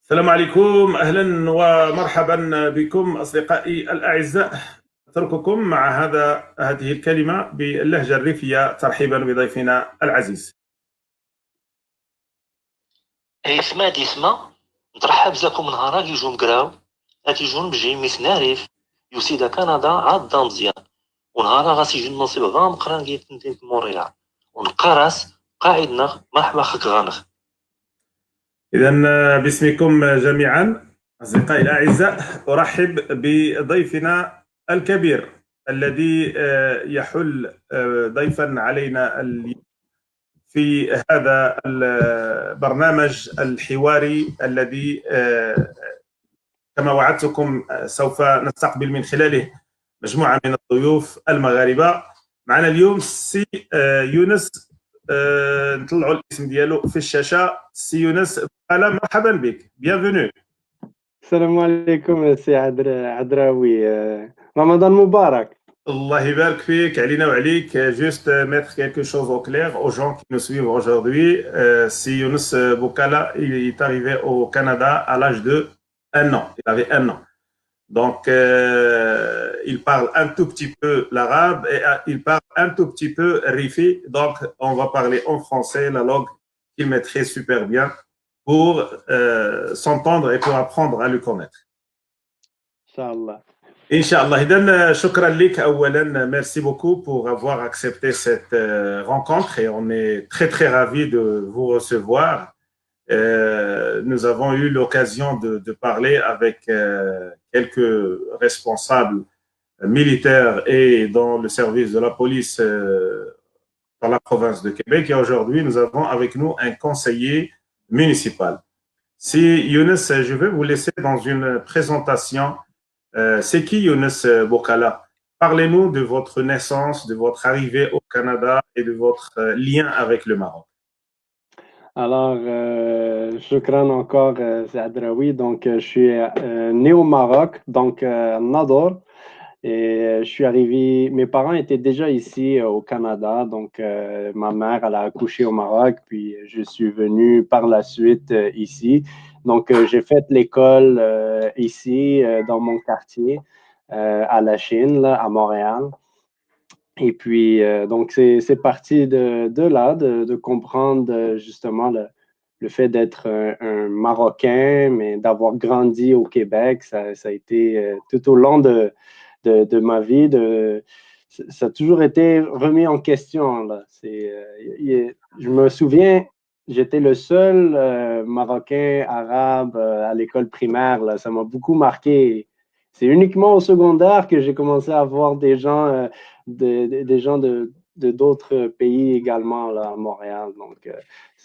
السلام عليكم، أهلا ومرحبا بكم أصدقائي الأعزاء. أترككم مع هذه الكلمة باللهجة الريفية ترحيبا بضيفنا العزيز. اسمع ديسما نترحب بكم نهارا كيجو مقراو غاتيجون بجي ميس نعرف يوسيدا كندا عاد مزيان ونهارا غاسيجي النصيب غا مقران كيتنتين في موريال ونقراس قاعدنا مرحبا خك غانخ. إذا باسمكم جميعا أصدقائي الأعزاء أرحب بضيفنا الكبير الذي يحل ضيفا علينا اليوم في هذا البرنامج الحواري الذي كما وعدتكم سوف نستقبل من خلاله مجموعة من الضيوف المغاربة. معنا اليوم سي يونس، نطلعوا الاسم ديالو في الشاشة. سي يونس بقالة، مرحبا بك، bienvenue. السلام عليكم سي عدراوي، رمضان مبارك. Allah يبارك فيك علينا وعليك. Juste mettre quelque chose au clair aux gens qui nous suivent aujourd'hui. Si Younes Boukala, il est arrivé au Canada à l'âge de 1 an. Il avait 1 an. Donc, il parle un tout petit peu l'arabe et il parle un tout petit peu rifi. Donc, on va parler en français, la langue qu'il maîtrise super bien pour s'entendre et pour apprendre à le connaître. Inch'Allah. Inch'Allah. Idan, shukran lik awalan, merci beaucoup pour avoir accepté cette rencontre et on est très très ravis de vous recevoir. Nous avons eu l'occasion de parler avec quelques responsables militaires et dans le service de la police dans la province de Québec. Et aujourd'hui, nous avons avec nous un conseiller municipal. Si Younes, je vais vous laisser dans une présentation. C'est qui Younes Boukala? Parlez-nous de votre naissance, de votre arrivée au Canada et de votre lien avec le Maroc. Alors, shukran encore, c'est Adraoui. Donc, je suis né au Maroc, donc à Nador. Et je suis arrivé, mes parents étaient déjà ici au Canada. Donc, ma mère, elle a accouché au Maroc, puis je suis venu par la suite ici. Donc, j'ai fait l'école ici, dans mon quartier, à la Chine, là, à Montréal. Et puis, donc, c'est parti de là, de comprendre justement le fait d'être un Marocain, mais d'avoir grandi au Québec. Ça a été tout au long de ma vie, ça a toujours été remis en question, là. Je me souviens, j'étais le seul Marocain arabe à l'école primaire, là. Ça m'a beaucoup marqué. C'est uniquement au secondaire que j'ai commencé à voir des gens des gens de d'autres pays également là, à Montréal. Donc,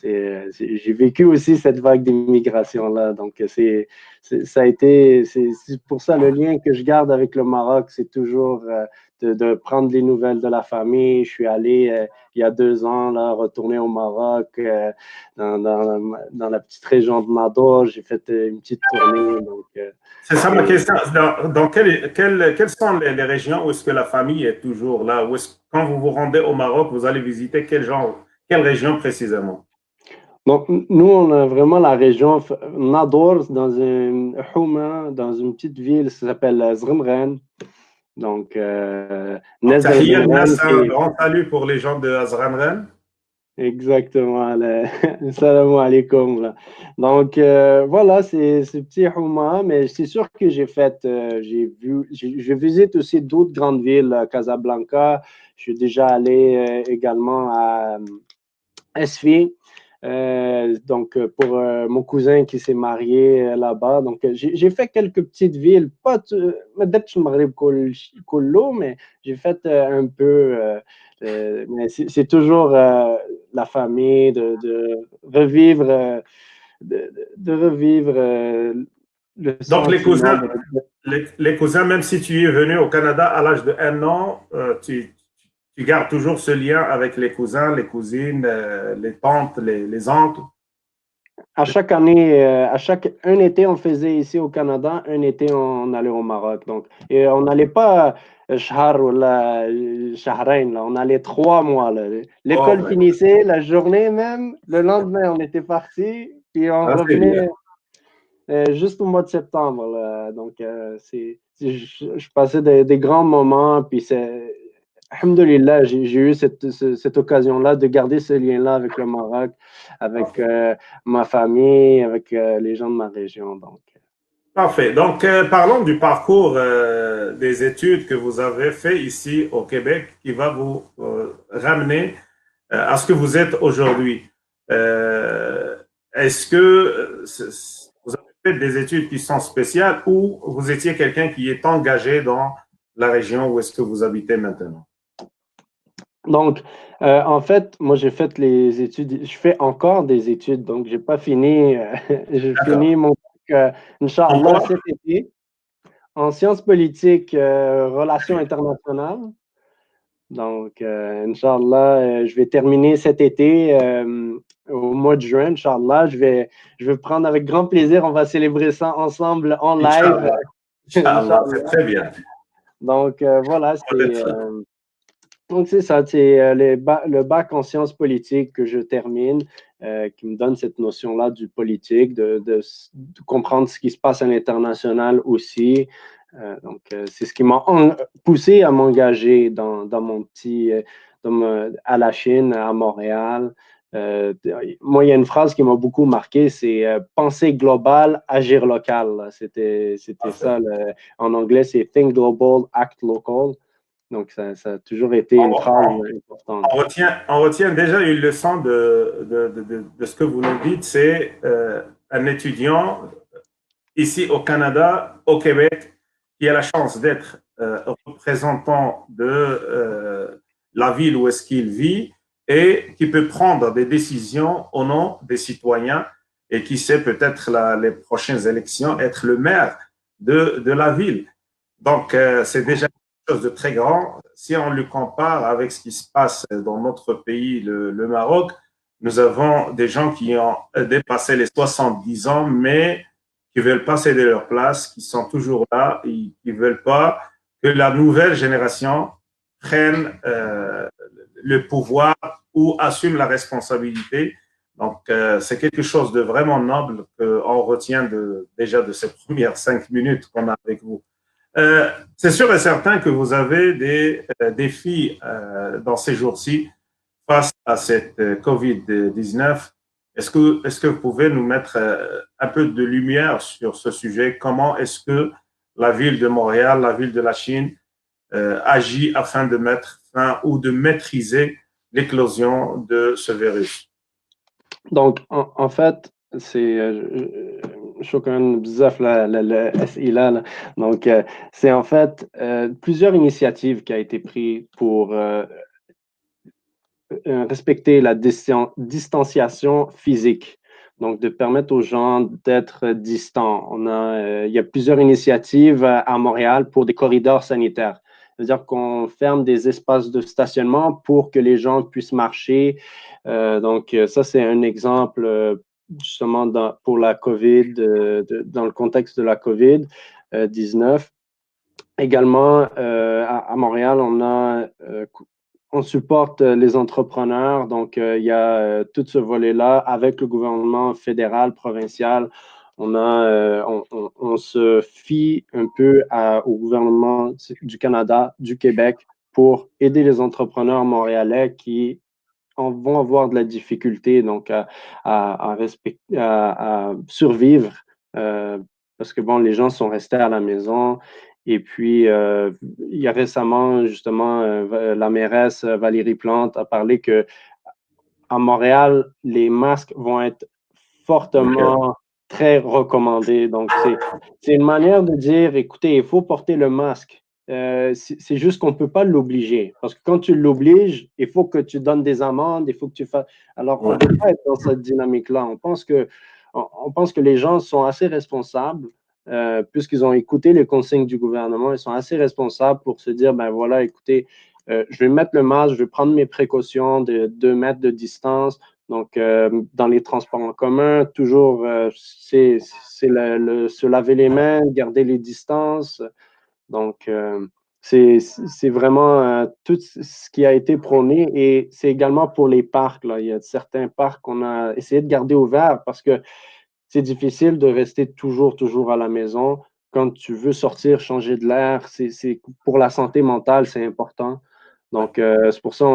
j'ai vécu aussi cette vague d'immigration-là. Donc, ça a été, c'est pour ça le lien que je garde avec le Maroc, c'est toujours de prendre les nouvelles de la famille. Je suis allé il y a 2 ans, là, retourner au Maroc, dans la petite région de Nador. J'ai fait une petite tournée. Donc, c'est ça ma question. Dans quelles sont les régions où est-ce que la famille est toujours là? Quand vous vous rendez au Maroc, vous allez visiter quelle région précisément? Donc, nous, on a vraiment la région Nador, dans une Houma, dans une petite ville qui s'appelle Zremren. Donc, un grand salut pour les gens de Zremren. Exactement. Salam alaikum. Donc, voilà, c'est petit Houma, mais c'est sûr que je visite aussi d'autres grandes villes, Casablanca. Je suis déjà allé également à Esfi. Donc, pour mon cousin qui s'est marié là-bas. Donc, j'ai fait quelques petites villes, mais j'ai fait un peu. Mais c'est toujours la famille, de revivre, de revivre le Donc, sentiment. les cousins, même si tu es venu au Canada à l'âge de 1 an, tu gardes toujours ce lien avec les cousins, les cousines, les tantes, les oncles? À chaque année, un été, on faisait ici au Canada, un été, on allait au Maroc. Donc, et on n'allait pas Shahar ou Shahrain, là, on allait 3 mois. L'école finissait, la journée même, le lendemain, on était parti, puis on revenait. Juste au mois de septembre, là. Donc, je passais des grands moments, puis alhamdoulilah, j'ai eu cette occasion-là de garder ce lien-là avec le Maroc, avec ma famille, avec les gens de ma région. Donc. Parfait. Donc, parlons du parcours des études que vous avez fait ici au Québec qui va vous ramener à ce que vous êtes aujourd'hui. Euh, Est-ce que vous avez fait des études qui sont spéciales ou vous étiez quelqu'un qui est engagé dans la région où est-ce que vous habitez maintenant? Donc, en fait, moi, j'ai fait les études, je fais encore des études, donc j'ai pas fini, j'ai D'accord. fini mon En Inch'Allah, quoi? cet été, en sciences politiques, relations internationales. Donc, Inch'Allah, je vais terminer cet été, au mois de juin, Inch'Allah. Je vais prendre avec grand plaisir, on va célébrer ça ensemble en live, Inch'Allah. Inch'Allah, c'est Inch'Allah. très bien. Donc, voilà, Peut-être. donc, c'est ça, c'est le bac en sciences politiques que je termine, qui me donne cette notion-là du politique, de comprendre ce qui se passe à l'international aussi. Donc, c'est ce qui m'a poussé à m'engager dans mon petit, à la Chine, à Montréal. Moi, il y a une phrase qui m'a beaucoup marqué, c'est penser global, agir local. Là. C'était ça. En anglais, c'est think global, act local. Donc, ça a toujours été une phrase importante. On retient déjà une leçon de ce que vous nous dites, c'est un étudiant ici au Canada, au Québec, qui a la chance d'être représentant de la ville où est-ce qu'il vit et qui peut prendre des décisions au nom des citoyens et qui sait peut-être les prochaines élections être le maire de la ville. Donc, c'est déjà quelque chose de très grand. Si on le compare avec ce qui se passe dans notre pays, le Maroc, nous avons des gens qui ont dépassé les 70 ans, mais qui ne veulent pas céder leur place, qui sont toujours là et qui ne veulent pas que la nouvelle génération prenne le pouvoir ou assume la responsabilité. Donc, c'est quelque chose de vraiment noble qu'on retient déjà de ces premières 5 minutes qu'on a avec vous. C'est sûr et certain que vous avez des défis dans ces jours-ci face à cette COVID-19. Est-ce que vous pouvez nous mettre un peu de lumière sur ce sujet? Comment est-ce que la ville de Montréal, la ville de la Chine agit afin de mettre fin ou de maîtriser l'éclosion de ce virus? Donc, en fait, c'est شكراً بزاف l'as'ila, là. Donc, c'est en fait plusieurs initiatives qui ont été prises pour respecter la distanciation physique. Donc, de permettre aux gens d'être distants. Il y a plusieurs initiatives à Montréal pour des corridors sanitaires. C'est-à-dire qu'on ferme des espaces de stationnement pour que les gens puissent marcher. Donc, ça, c'est un exemple justement pour la COVID, dans le contexte de la COVID-19. Également, à Montréal, on supporte les entrepreneurs. Donc, il y a tout ce volet-là avec le gouvernement fédéral, provincial. On se fie un peu au gouvernement du Canada, du Québec pour aider les entrepreneurs montréalais qui vont avoir de la difficulté donc à survivre parce que bon, les gens sont restés à la maison. Et puis, il y a récemment, justement, la mairesse Valérie Plante a parlé que à Montréal, les masques vont être fortement très recommandés. Donc, c'est une manière de dire, écoutez, il faut porter le masque. C'est juste qu'on ne peut pas l'obliger. Parce que quand tu l'obliges, il faut que tu donnes des amendes, il faut que tu fasses. Alors, on ne veut pas être dans cette dynamique-là. On pense que les gens sont assez responsables, puisqu'ils ont écouté les consignes du gouvernement, ils sont assez responsables pour se dire, ben voilà, écoutez, je vais mettre le masque, je vais prendre mes précautions de 2 mètres de distance. Donc, dans les transports en commun, toujours, c'est se laver les mains, garder les distances. Donc, c'est vraiment tout ce qui a été prôné et c'est également pour les parcs. Là. Il y a certains parcs qu'on a essayé de garder ouverts parce que c'est difficile de rester toujours à la maison. Quand tu veux sortir, changer de l'air, pour la santé mentale, c'est important. Donc, c'est pour ça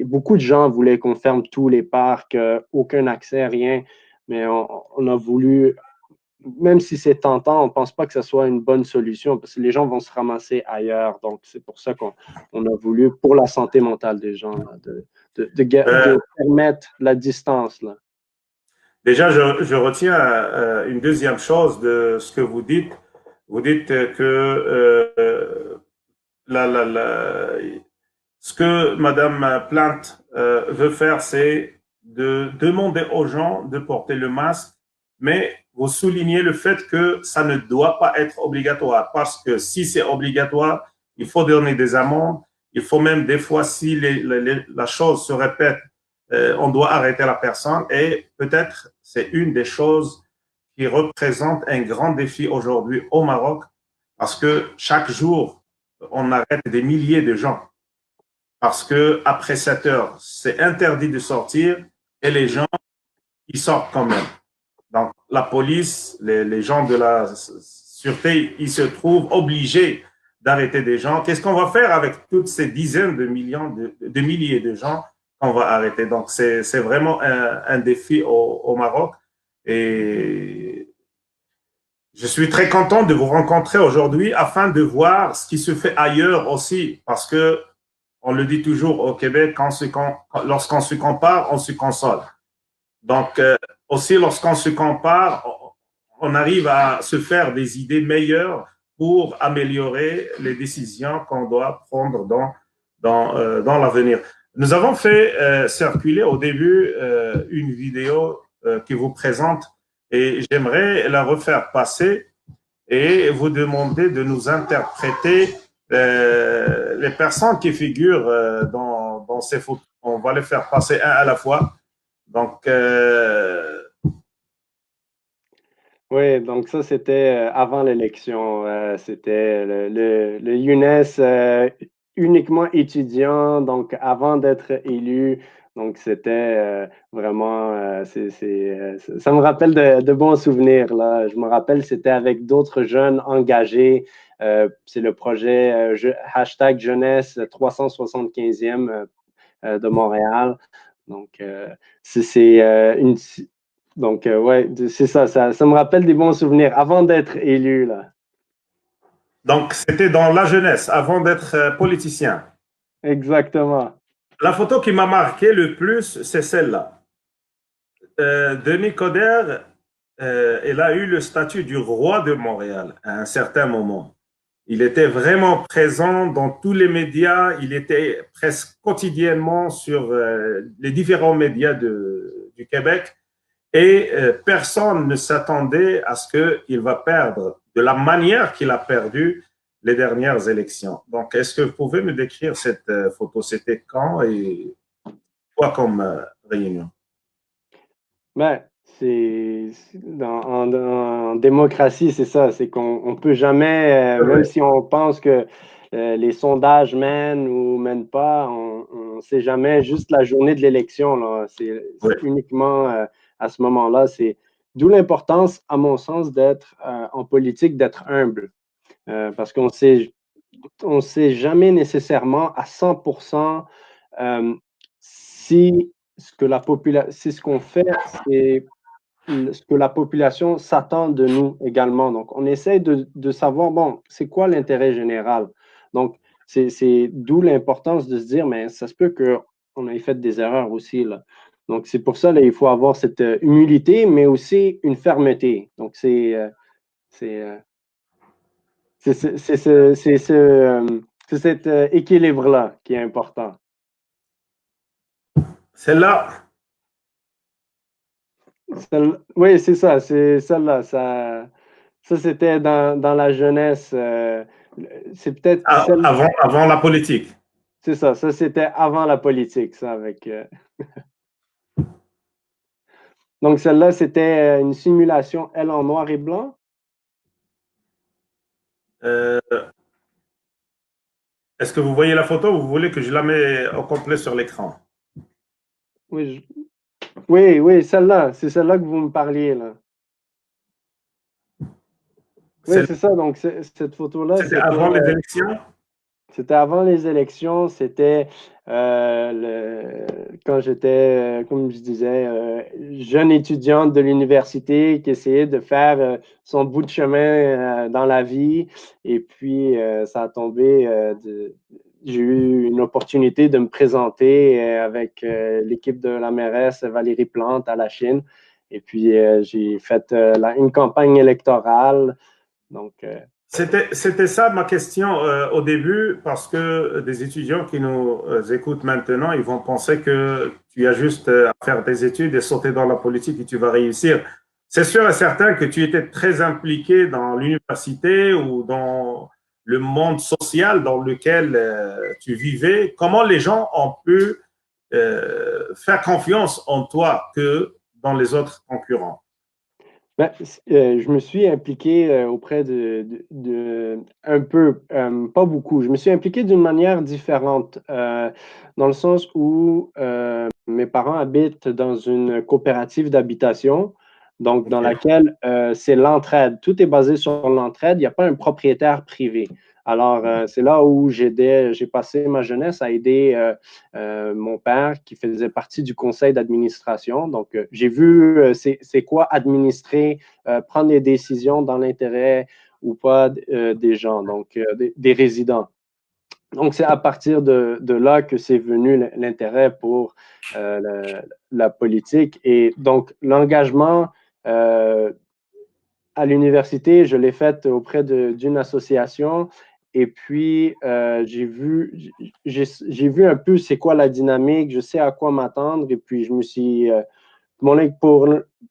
beaucoup de gens voulaient qu'on ferme tous les parcs, aucun accès, rien. Mais on a voulu, même si c'est tentant, on ne pense pas que ce soit une bonne solution parce que les gens vont se ramasser ailleurs. Donc, c'est pour ça qu'on a voulu, pour la santé mentale des gens, là, de permettre la distance, là. Déjà, je retiens une deuxième chose de ce que vous dites. Vous dites que ce que Madame Plante veut faire, c'est de demander aux gens de porter le masque, mais vous soulignez le fait que ça ne doit pas être obligatoire, parce que si c'est obligatoire, il faut donner des amendes. Il faut même des fois, si la chose se répète, on doit arrêter la personne. Et peut-être c'est une des choses qui représente un grand défi aujourd'hui au Maroc, parce que chaque jour, on arrête des milliers de gens. Parce que après 7 heures, c'est interdit de sortir et les gens, ils sortent quand même. Donc, la police, les gens de la sûreté, ils se trouvent obligés d'arrêter des gens. Qu'est-ce qu'on va faire avec toutes ces dizaines de millions, de milliers de gens qu'on va arrêter? Donc, c'est vraiment un défi au Maroc. Et je suis très content de vous rencontrer aujourd'hui afin de voir ce qui se fait ailleurs aussi, parce que on le dit toujours au Québec, lorsqu'on se compare, on se console. Donc, aussi, lorsqu'on se compare, on arrive à se faire des idées meilleures pour améliorer les décisions qu'on doit prendre dans l'avenir. Nous avons fait circuler au début une vidéo qui vous présente et j'aimerais la refaire passer et vous demander de nous interpréter les personnes qui figurent dans ces photos. On va les faire passer un à la fois. Donc, Oui, donc ça, c'était avant l'élection. C'était le Younes uniquement étudiant, donc avant d'être élu. Donc, c'était vraiment, ça me rappelle de bons souvenirs, là. Je me rappelle, c'était avec d'autres jeunes engagés. C'est le projet hashtag jeunesse 375e de Montréal. Donc, c'est une. Donc, ouais, c'est ça me rappelle des bons souvenirs avant d'être élu, là. donc, c'était dans la jeunesse, avant d'être politicien. Exactement. La photo qui m'a marqué le plus, c'est celle-là. Denis Coderre, il a eu le statut du roi de Montréal à un certain moment. Il était vraiment présent dans tous les médias. Il était presque quotidiennement sur les différents médias du Québec. Et personne ne s'attendait à ce qu'il va perdre de la manière qu'il a perdu les dernières élections. Donc, est-ce que vous pouvez me décrire cette photo? C'était quand et quoi comme réunion? Ben, en démocratie, c'est ça, c'est qu'on peut jamais, même si on pense que les sondages mènent ou mènent pas, on sait jamais, juste la journée de l'élection, là, c'est Oui. uniquement à ce moment-là, c'est d'où l'importance, à mon sens, d'être en politique, d'être humble. Parce on sait jamais nécessairement à 100% si si ce qu'on fait, c'est ce que la population s'attend de nous également. Donc, on essaie de savoir, bon, c'est quoi l'intérêt général? Donc, c'est d'où l'importance de se dire, mais ça se peut qu'on ait fait des erreurs aussi, là. Donc, c'est pour ça, là, il faut avoir cette humilité, mais aussi une fermeté. Donc, c'est cet équilibre-là qui est important. Celle-là, Oui, c'est ça, c'est celle-là. Ça c'était dans la jeunesse. C'est peut-être celle. avant la politique. C'est ça c'était avant la politique, ça, avec. Donc, celle-là, c'était une simulation, elle, en noir et blanc. Euh, Est-ce que vous voyez la photo ou vous voulez que je la mette au complet sur l'écran? Oui, oui, celle-là. C'est celle-là que vous me parliez, là. Oui, c'est ça. Donc, cette photo-là, C'était avant les élections? C'était avant les élections, c'était quand j'étais, comme je disais, jeune étudiante de l'université qui essayait de faire son bout de chemin dans la vie. Et puis, ça a tombé, j'ai eu une opportunité de me présenter avec l'équipe de la mairesse Valérie Plante à la Chine. Et puis, j'ai fait une campagne électorale. Donc, C'était ça ma question au début, parce que des étudiants qui nous écoutent maintenant, ils vont penser que tu as juste à faire des études et sauter dans la politique et tu vas réussir. C'est sûr et certain que tu étais très impliqué dans l'université ou dans le monde social dans lequel tu vivais. Comment les gens ont pu faire confiance en toi que dans les autres concurrents? Ben, je me suis impliqué auprès un peu, pas beaucoup. Je me suis impliqué d'une manière différente, dans le sens où mes parents habitent dans une coopérative d'habitation, donc dans Ok. laquelle c'est l'entraide. Tout est basé sur l'entraide. Il n'y a pas un propriétaire privé. Alors, c'est là où j'ai passé ma jeunesse à aider mon père qui faisait partie du conseil d'administration. Donc, j'ai vu c'est quoi administrer, prendre des décisions dans l'intérêt ou pas des gens, donc des résidents. Donc, c'est à partir de là que c'est venu l'intérêt pour la politique. Et donc, l'engagement à l'université, je l'ai fait auprès d'une association. Et puis, j'ai vu un peu c'est quoi la dynamique, je sais à quoi m'attendre. Et puis, je me suis. Pour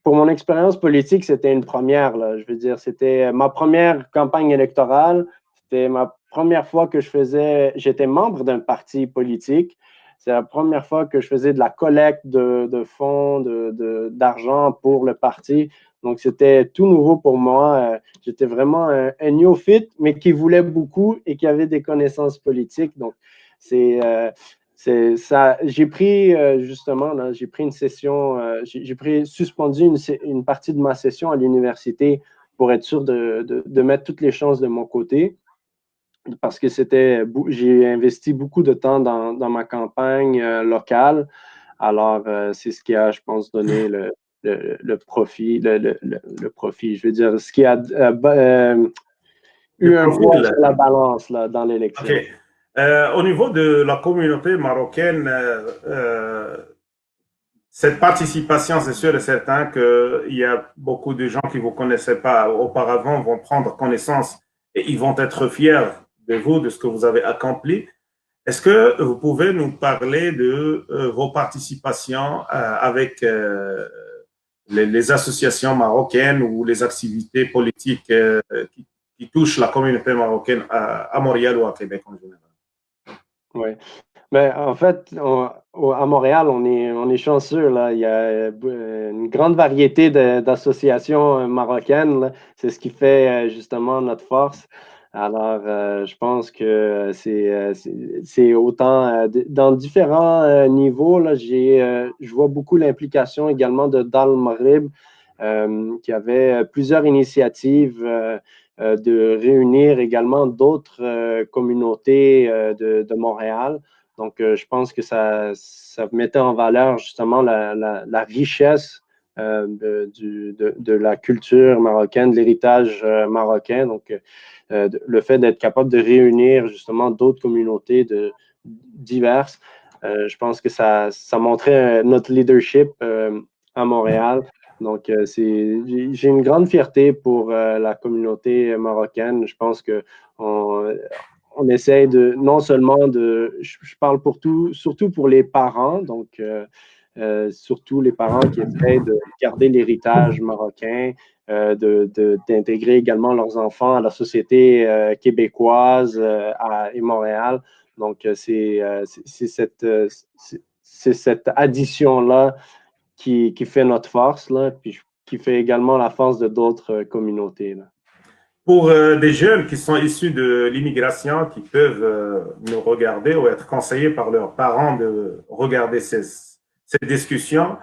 mon expérience politique, c'était une première. Là. Je veux dire, c'était ma première campagne électorale. C'était ma première fois que j'étais membre d'un parti politique. C'est la première fois que je faisais de la collecte de fonds, d'argent pour le parti. Donc, c'était tout nouveau pour moi. J'étais vraiment un néophyte, mais qui voulait beaucoup et qui avait des connaissances politiques. Donc, c'est ça. J'ai pris justement, là, j'ai pris une session, suspendu une partie de ma session à l'université pour être sûr de mettre toutes les chances de mon côté parce que j'ai investi beaucoup de temps dans ma campagne locale. Alors, c'est ce qui a, je pense, donné le profit, le profit. Je veux dire, ce qui a Le eu un poids profil. sur la balance là, dans OK. l'élection. Au niveau de la communauté marocaine, cette participation, c'est sûr et certain qu'il y a beaucoup de gens qui ne vous connaissaient pas auparavant vont prendre connaissance et ils vont être fiers de vous, de ce que vous avez accompli. Est-ce que vous pouvez nous parler de vos participations avec les associations marocaines ou les activités politiques qui touchent la communauté marocaine à Montréal ou à Québec en général? Oui. Ben, en fait, à Montréal, on est chanceux, là. Il y a une grande variété d'associations marocaines, là. C'est ce qui fait justement notre force. Alors, je pense que c'est autant dans différents niveaux, là. Je vois beaucoup l'implication également de Dal Maghrib, qui avait plusieurs initiatives de réunir également d'autres communautés de Montréal. Donc, je pense que ça mettait en valeur justement la richesse de la culture marocaine, de l'héritage marocain. Donc, le fait d'être capable de réunir justement d'autres communautés diverses, je pense que ça montrait notre leadership à Montréal. Donc, j'ai une grande fierté pour la communauté marocaine. Je pense que on essaie non seulement je parle surtout pour les parents, donc surtout les parents qui essaient de garder l'héritage marocain, d'intégrer également leurs enfants à la société québécoise et Montréal. Donc, c'est cette addition-là qui fait notre force, là, puis qui fait également la force de d'autres communautés. Là. Pour des jeunes qui sont issus de l'immigration, qui peuvent nous regarder ou être conseillés par leurs parents de regarder ces discussions,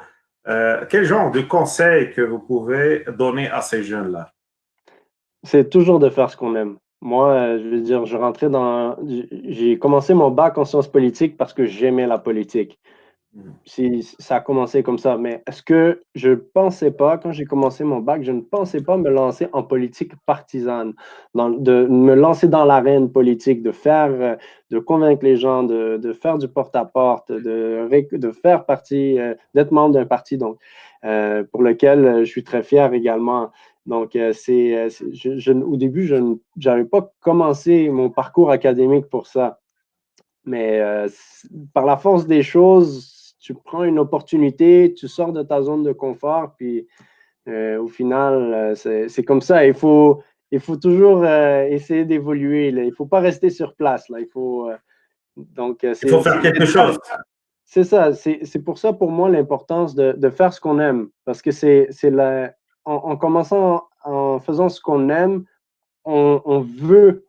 quel genre de conseils que vous pouvez donner à ces jeunes-là? c'est toujours de faire ce qu'on aime. Moi, je veux dire, j'ai commencé mon bac en sciences politiques parce que j'aimais la politique. Ça a commencé comme ça. Mais est-ce que je pensais pas, quand j'ai commencé mon bac, je ne pensais pas me lancer en politique partisane, de me lancer dans l'arène politique, de convaincre les gens, de faire du porte-à-porte, de faire partie, d'être membre d'un parti, donc, pour lequel je suis très fier également. Donc, au début, je n'avais pas commencé mon parcours académique pour ça. Mais par la force des choses, tu prends une opportunité, tu sors de ta zone de confort, puis au final, c'est comme ça. Il faut toujours essayer d'évoluer. Là. Il ne faut pas rester sur place. Là. Donc, Il faut faire quelque chose. c'est ça. C'est pour ça, pour moi, l'importance de faire ce qu'on aime. Parce que en commençant, en faisant ce qu'on aime, on veut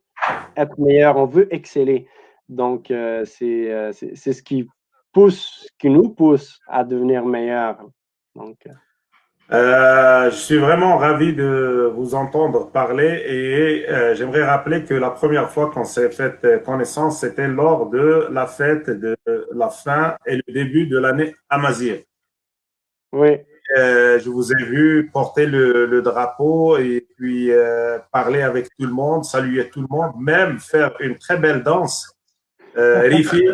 être meilleur, on veut exceller. Donc, c'est ce qui nous pousse à devenir meilleur. Donc, Je suis vraiment ravi de vous entendre parler et j'aimerais rappeler que la première fois qu'on s'est fait connaissance, c'était lors de la fête de la fin et le début de l'année Amazigh. oui, Je vous ai vu porter le drapeau et puis parler avec tout le monde, saluer tout le monde, même faire une très belle danse, Rifi.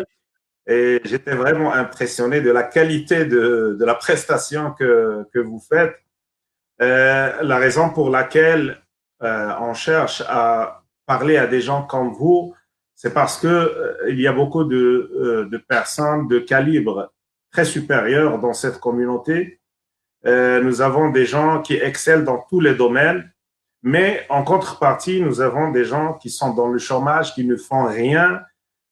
Et j'étais vraiment impressionné de la qualité de la prestation que vous faites. La raison pour laquelle on cherche à parler à des gens comme vous, c'est parce que il y a beaucoup de personnes de calibre très supérieur dans cette communauté. Nous avons des gens qui excellent dans tous les domaines, mais en contrepartie, nous avons des gens qui sont dans le chômage, qui ne font rien,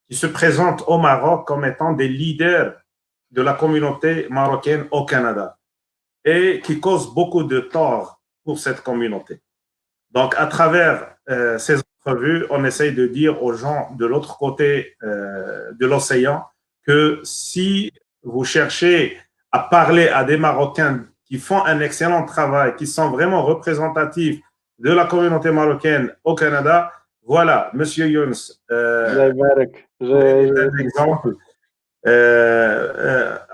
qui se présentent au Maroc comme étant des leaders de la communauté marocaine au Canada et qui causent beaucoup de tort pour cette communauté. Donc, à travers ces entrevues, on essaye de dire aux gens de l'autre côté de l'océan que si vous cherchez à parler à des Marocains qui font un excellent travail, qui sont vraiment représentatifs de la communauté marocaine au Canada, voilà, Monsieur Younes, est un exemple.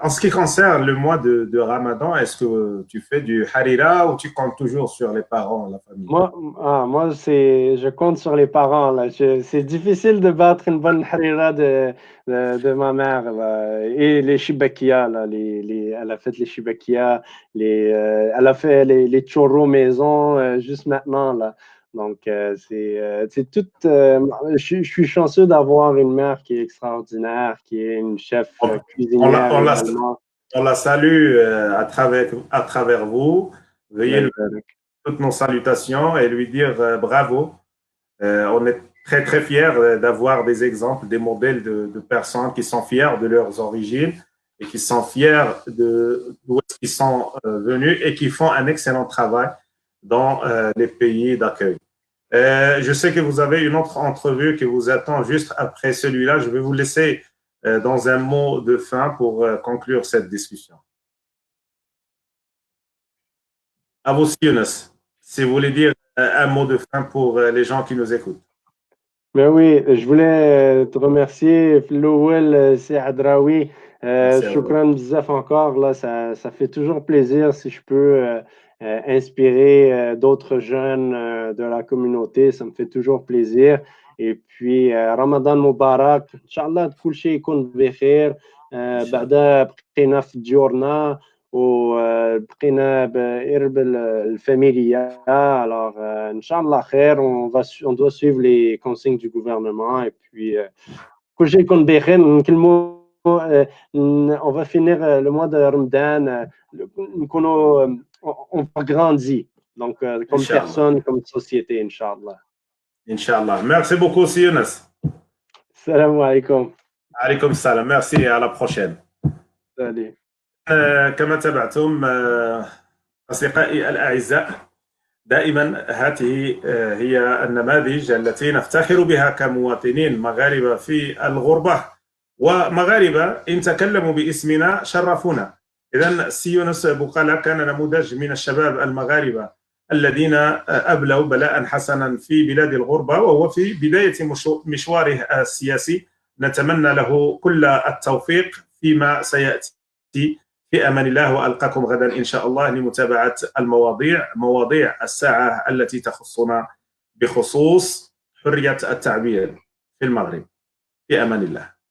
En ce qui concerne le mois de Ramadan, est-ce que tu fais du harira ou tu comptes toujours sur les parents, la famille? Moi, je compte sur les parents. Là. C'est difficile de battre une bonne harira de ma mère. Là. Et les shibakia, là, elle a fait les shibakia, elle a fait les churros maison juste maintenant. Là. Donc, c'est tout. Je suis chanceux d'avoir une mère qui est extraordinaire, qui est une chef cuisinière également. On la salue à travers vous. Veuillez toutes nos salutations et lui dire bravo. On est très, très fiers d'avoir des exemples, des modèles de personnes qui sont fiers de leurs origines et qui sont fiers d'où ils sont venus et qui font un excellent travail dans les pays d'accueil. Je sais que vous avez une autre entrevue qui vous attend juste après celui-là. Je vais vous laisser dans un mot de fin pour conclure cette discussion. À vous, Younes, si vous voulez dire un mot de fin pour les gens qui nous écoutent. Mais oui, je voulais te remercier, Flowell, c'est Adraoui. Shukran bzaf encore, là, ça fait toujours plaisir si je peux inspirer d'autres jeunes de la communauté, ça me fait toujours plaisir. Et puis, Ramadan Mubarak, Inch'Allah, كل شيء يكون بخير. بعدها بقينا في ديورنا وبقينا بإرب الفاميليا. Alors, Inch'Allah khair, on doit suivre les consignes du gouvernement. Et puis, كل شيء يكون بخير. On va finir le mois de Ramadan. On va grandir. Donc, comme personne, comme société, Inch'Allah. Inch'Allah. Merci beaucoup, Younes. Salam alaikum. Alaikum salam. Merci et à la prochaine. Salut. كما تابعتم أصدقائي الأعزاء دائما هذه هي النماذج التي نفتخر بها كمواطنين مغاربة في الغربة ومغاربة إن تكلموا باسمنا شرفونا. إذن سي يونس بوقالة كان نموذج من الشباب المغاربة الذين أبلوا بلاء حسنا في بلاد الغربة، وهو في بداية مشواره السياسي. نتمنى له كل التوفيق فيما سيأتي. في أمان الله، وألقاكم غدا إن شاء الله لمتابعة مواضيع الساعة التي تخصنا بخصوص حرية التعبير في المغرب. في أمان الله.